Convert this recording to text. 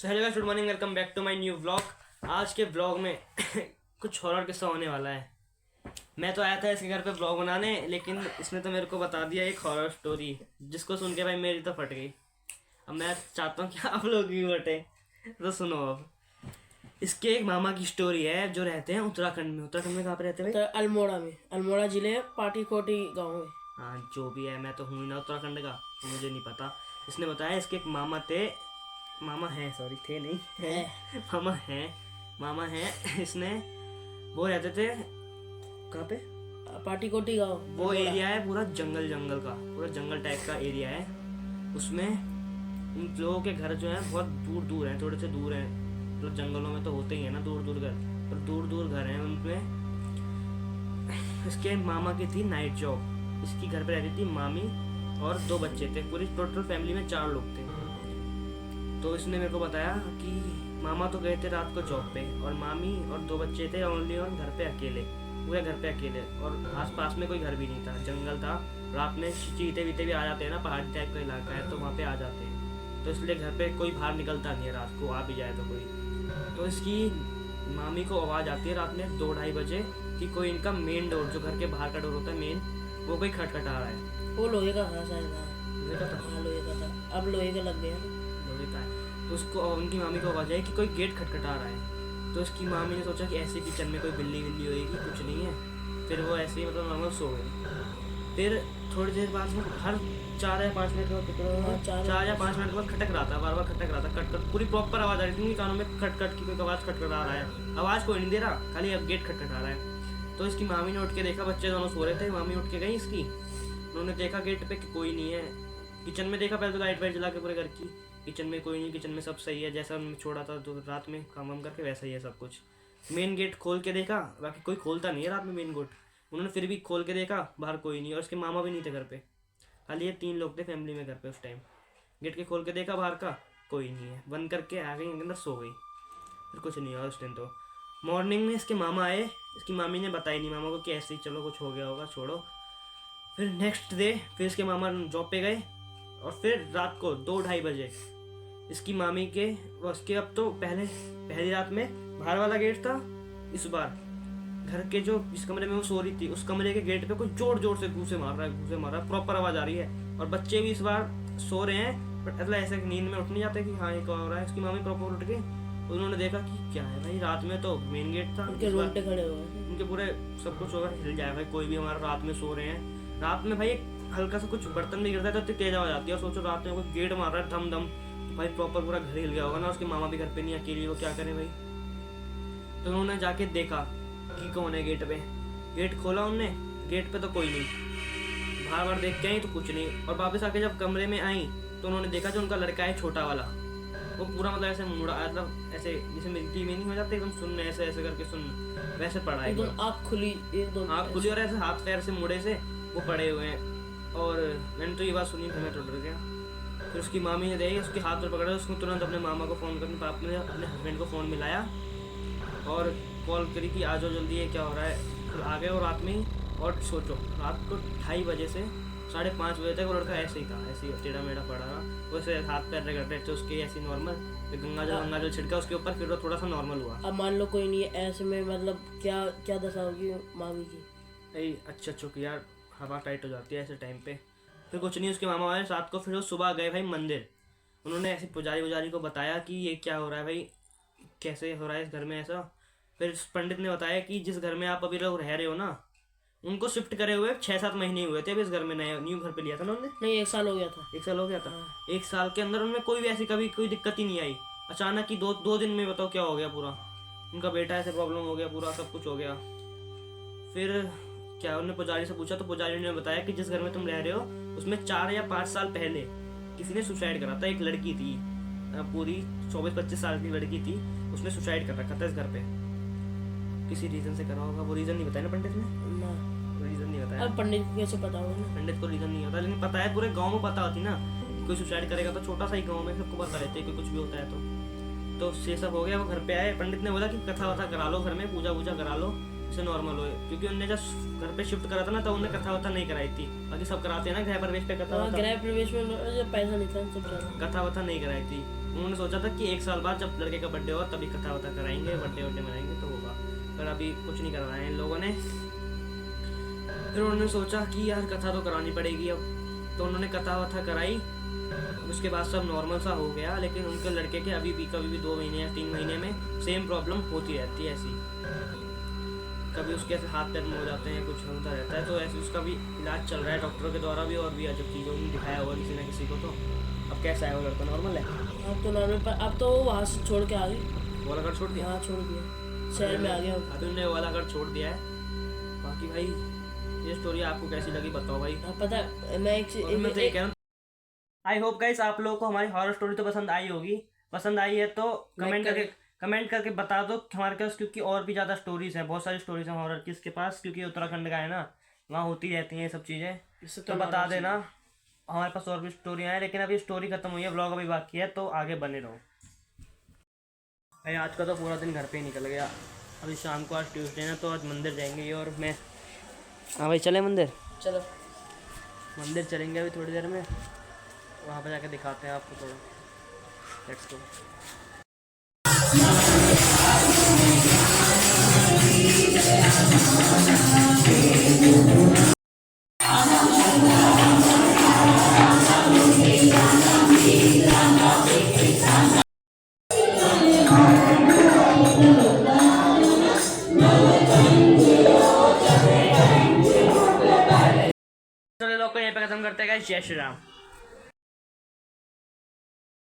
So hello guys, good morning, welcome back to my new vlog. आज के vlog में कुछ हॉरर किस्सा होने वाला है। मैं तो आया था इसके घर पे व्लॉग बनाने, लेकिन इसने तो मेरे को बता दिया एक हॉरर स्टोरी, जिसको सुन के भाई मेरी तो फट गई। अब मैं चाहता हूँ कि आप लोग भी फटे, तो सुनो। अब इसके एक मामा की स्टोरी है जो रहते हैं उत्तराखंड में। उत्तराखंड में कहाँ पे रहते हैं भाई? तो अल्मोड़ा में, अल्मोड़ा जिले पाटीकोटी गांव में। हाँ, जो भी है, मैं तो हूँ ही ना उत्तराखंड का, तो मुझे नहीं पता। इसने बताया इसके एक मामा थे, मामा हैं, सॉरी थे नहीं है मामा हैं इसने, वो रहते थे कहाँ पे? पाटीकोटी गांव। वो एरिया है पूरा जंगल जंगल का, पूरा जंगल टाइप का एरिया है। उसमें उन लोगों के घर जो है बहुत दूर दूर हैं, थोड़े से दूर हैं। मतलब जंगलों में तो होते ही है ना दूर दूर घर, पर दूर दूर घर हैं उनमें। इसके मामा की थी नाइट जॉब। इसकी घर पे रहती थी मामी और 2 बच्चे थे। पूरी टोटल फैमिली में 4 लोग थे। तो इसने मेरे को बताया कि मामा तो गए थे रात को जॉब पे, और मामी और 2 बच्चे थे ओनली, और घर पे अकेले, पूरे घर पे अकेले। और आसपास में कोई घर भी नहीं था, जंगल था। रात में चीते वीते भी आ जाते हैं ना, पहाड़ी टाइप का इलाका है, तो वहाँ पे आ जाते हैं। तो इसलिए घर पे कोई बाहर निकलता नहीं है रात को, आ भी जाए तो कोई। तो इसकी मामी को आवाज़ आती है रात में 2-2:30 बजे कि कोई इनका मेन डोर, जो घर के बाहर का डोर होता है मेन, वो कोई खटखटा रहा है। वो लोहे का था शायद। लोहे का था? हाँ, लोहे का था, अब लोहे का लग गया। लोहे का है। तो उसको, उनकी मामी को आवाज़ आई कि कोई गेट खटखटा रहा है। तो उसकी मामी ने सोचा कि ऐसे किचन में कोई बिल्ली विल्ली होएगी, कुछ नहीं है। फिर वो ऐसे ही मतलब नॉर्मल सो गई। फिर थोड़ी देर बाद में हर 4 या 5 मिनट के बाद 4 या 5 मिनट के बाद खटक रहा था, बार बार खटक रहा था, कट कट, पूरी प्रॉपर आवाज़ आ रही थी उनके कानों में, खट खट की कोई आवाज़ खटखटा रहा है। आवाज़ कोई नहीं दे रहा, खाली अब गेट खटखटा रहा है। तो इसकी मामी ने उठ के देखा, बच्चे दोनों सो रहे थे, मामी उठ के गई इसकी। उन्होंने देखा गेट पे कि कोई नहीं है। किचन में देखा, पहले तो लाइट वाइट जला के पूरे घर की, किचन में कोई नहीं, किचन में सब सही है, जैसा उन्होंने छोड़ा था तो रात में काम वाम करके वैसा ही है सब कुछ। मेन गेट खोल के देखा, बाकी कोई खोलता नहीं है रात में मेन गेट। उन्होंने फिर भी खोल के देखा, बाहर कोई नहीं, और उसके मामा भी नहीं थे घर पे, खाली ये 3 लोग थे फैमिली में घर पे उस टाइम। गेट के खोल के देखा, बाहर का कोई नहीं है, बंद करके आ गई अंदर, सो गई। फिर कुछ नहीं हुआ उस दिन। तो मॉर्निंग में इसके मामा आए, इसकी मामी ने बताई नहीं मामा को कि ऐसे ही चलो कुछ हो गया होगा, छोड़ो। फिर नेक्स्ट डे फिर इसके मामा जॉब पे गए, और फिर रात को 2-2:30 बजे इसकी मामी के, उसके अब तो पहली रात में बाहर वाला गेट था, इस बार घर के जो जिस कमरे में वो सो रही थी उस कमरे के गेट पे कोई जोर जोर से घूसे मार रहा है, प्रॉपर आवाज आ रही है। और बच्चे भी इस बार सो रहे हैं, बट मतलब ऐसे नींद में उठ नहीं जाते कि हाँ ये क्या हो रहा है। उसकी मामी प्रॉपर उठ गई, उन्होंने देखा कि क्या है भाई, रात में तो मेन गेट था, उनके रोंगटे खड़े हुए हैं। उनके पूरे सब कुछ होगा, हिल जाए भाई, कोई भी हमारा रात में सो रहे हैं। रात में भाई एक हल्का सा कुछ बर्तन भी गिरता है तो इतनी तेज आवाज आती है, और सोचो रात में कोई गेट मार रहा है धम धम, भाई प्रॉपर पूरा घर हिल गया होगा ना। उसके मामा भी घर पे नहीं, अकेली, वो क्या करें भाई। तो उन्होंने जाके देखा कि कौन है गेट पे। गेट खोला उनने, गेट पे तो कोई नहीं, बाहर बाहर देख के आई तो कुछ नहीं। और वापस आके जब कमरे में आई तो उन्होंने देखा जो उनका लड़का है छोटा वाला, वो पूरा मतलब ऐसे मुड़ा, मतलब ऐसे जैसे मिलती में नहीं हो जाते एकदम सुन, ऐसे ऐसे करके सुन, वैसे पड़ा है एकदम आँख खुली, एकदम आँख खुली, और ऐसे हाथ पैर से मुड़े से वो पड़े हुए हैं। और मैंने तो ये बात सुनी, मैं तो डर गया। फिर उसकी मामी ने देखी, उसके हाथ पर पकड़ा, उसको तुरंत अपने मामा को फ़ोन करने, पापा ने अपने हस्बैंड को फ़ोन मिलाया और कॉल करी कि आ जाओ जल्दी, ये क्या हो रहा है। फिर आ गए, और रात में ही, और सोचो रात को 2:30 बजे से 5:30 बजे तक वो लड़का ऐसे ही था, ऐसे ही टेढ़ा मेढ़ा पड़ा रहा, वैसे हाथ पैर रगड़ रहे थे उसके, ऐसे नॉर्मल। फिर गंगा जल छिड़का उसके ऊपर, फिर वो थोड़ा सा नॉर्मल हुआ। अब मान लो कोई नहीं है, ऐसे में मतलब क्या क्या दशा होगी मामी की। भाई अच्छा चुक यार, हवा टाइट हो जाती है ऐसे टाइम पे। फिर कुछ नहीं, उसके मामा आए रात को, फिर वो सुबह गए भाई मंदिर। उन्होंने ऐसे पुजारी को बताया कि ये क्या हो रहा है भाई, कैसे हो रहा है इस घर में ऐसा। फिर पंडित ने बताया कि जिस घर में आप अभी लोग रह रहे हो ना, उनको शिफ्ट करे हुए 6-7 महीने हुए थे अभी इस घर में, नया न्यू घर पे लिया था ना उन्होंने। नहीं, 1 साल हो गया था। 1 साल हो गया था। हाँ। 1 साल के अंदर उनमें कोई भी ऐसी कभी कोई दिक्कत ही नहीं आई। अचानक ही 2 दिन में बताओ क्या हो गया पूरा, उनका बेटा ऐसे प्रॉब्लम हो गया, पूरा सब कुछ हो गया। फिर क्या उन्होंने पुजारी से पूछा, तो पुजारी ने बताया कि जिस घर में तुम रह रहे हो उसमें 4 या 5 साल पहले किसी ने सुसाइड करा था। एक लड़की थी, पूरी 24-25 साल की लड़की थी, उसने सुसाइड कर रखा था इस घर पे, किसी रीजन से करा होगा। वो रीजन नहीं बताया ना पंडित ने, ना, रीजन नहीं बताया। अब पंडित को कैसे पता होगा ना? पंडित को रीजन नहीं होता, लेकिन पता है, पूरे गांव में पता होती ना कि कोई सुसाइड करेगा तो छोटा सा ही गांव में सबको पता रहता है कि कुछ भी होता है। तो ये सब हो गया। वो घर पे आए, पंडित ने बोला कि कथा वथा करा लो, घर में पूजा वूजा करा लो, से नॉर्मल हो, क्योंकि उनने जब घर पे शिफ्ट करा था ना तो उन्होंने कथा वथा नहीं कराई थी। बाकी सब कराते हैं ना गृह प्रवेश पे कथा हाँ, वथा, गृह प्रवेश में जब पैसा नहीं था सब जाना। कथा वथा नहीं कराई थी। उन्होंने सोचा था कि 1 साल बाद जब लड़के का बर्थडे होगा तभी कथा वथा कराएंगे, बर्थडे वर्डे मनाएंगे तो होगा, पर अभी कुछ नहीं करवाया है इन लोगों ने। फिर उन्होंने सोचा कि यार कथा तो करानी पड़ेगी अब, तो उन्होंने कथा वथा कराई। उसके बाद सब नॉर्मल सा हो गया, लेकिन उनके लड़के के अभी भी कभी भी 2 महीने या 3 महीने में सेम प्रॉब्लम होती रहती है ऐसी। कभी उसके ऐसे हाथ पैर में हो जाते हैं, कुछ होता रहता है, तो ऐसे उसका भी इलाज चल रहा है डॉक्टरों के द्वारा भी, और भी अजब चीज़ों में दिखाया हुआ किसी न किसी को। तो अब कैसा है वो लड़का, नॉर्मल है? अब तो नॉर्मल, पर अब तो वो वहाँ से छोड़ के आ गई। वो वाला घर छोड़ दिया? हाँ छोड़ दिया, शहर में आ गया। अभी उन्होंने वो वाला घर छोड़ दिया है। बाकी भाई ये स्टोरी आपको कैसी लगी बताओ भाई। हाँ, पता है मैं और मैं तो ये कह रहा हूँ, आई होप गाइस आप लोगों को हमारी हॉरर स्टोरी तो पसंद आई होगी। पसंद आई है तो कमेंट करके बता दो हमारे पास, क्योंकि और भी ज़्यादा स्टोरीज हैं, बहुत सारी स्टोरीज हैं हॉरर की इसके पास, क्योंकि उत्तराखंड का है ना, वहाँ होती रहती हैं ये सब चीज़ें। इससे तो बता देना, हमारे पास और भी स्टोरियाँ हैं, लेकिन अभी स्टोरी खत्म हुई है, ब्लॉग अभी बाकी है, तो आगे बने रहो भाई। आज का तो पूरा दिन घर पे ही निकल गया। अभी शाम को, आज ट्यूसडे है तो आज मंदिर जाएंगे ये और मैं। हाँ भाई चले मंदिर, चलो मंदिर चलेंगे अभी थोड़ी देर में, वहाँ पे जाके दिखाते हैं आपको थोड़ा। Let's go. चलो लोग को यहीं पे खत्म करते हैं गाइस। जय श्री राम।